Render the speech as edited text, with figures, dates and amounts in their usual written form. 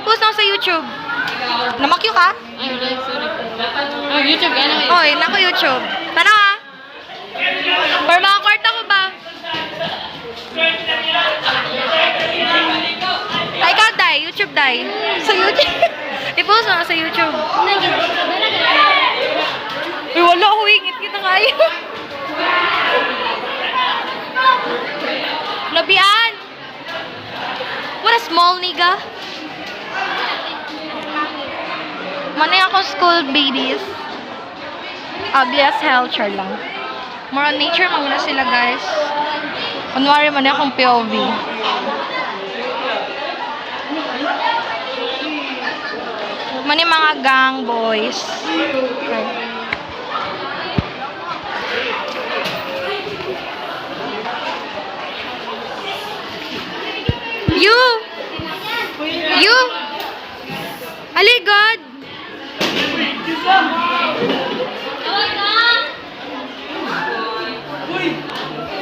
i-post na ako sa YouTube. Namakyo ka? Ay, wala. Sorry. Oh, YouTube. Ano? Oy, nako YouTube. Tara ha. Or mga kwarta ko ba? Ay, ikaw, Day. YouTube, Day. Sa YouTube. I-post na ako sa YouTube. Uy, wala. Huwingit kita kayo. Labian. What a small nigga. Manay ako school babies. Ugly as hell, char lang. More on nature, mga sila, guys. Kunwari, manay akong POV. Manay mga gang boys. Okay.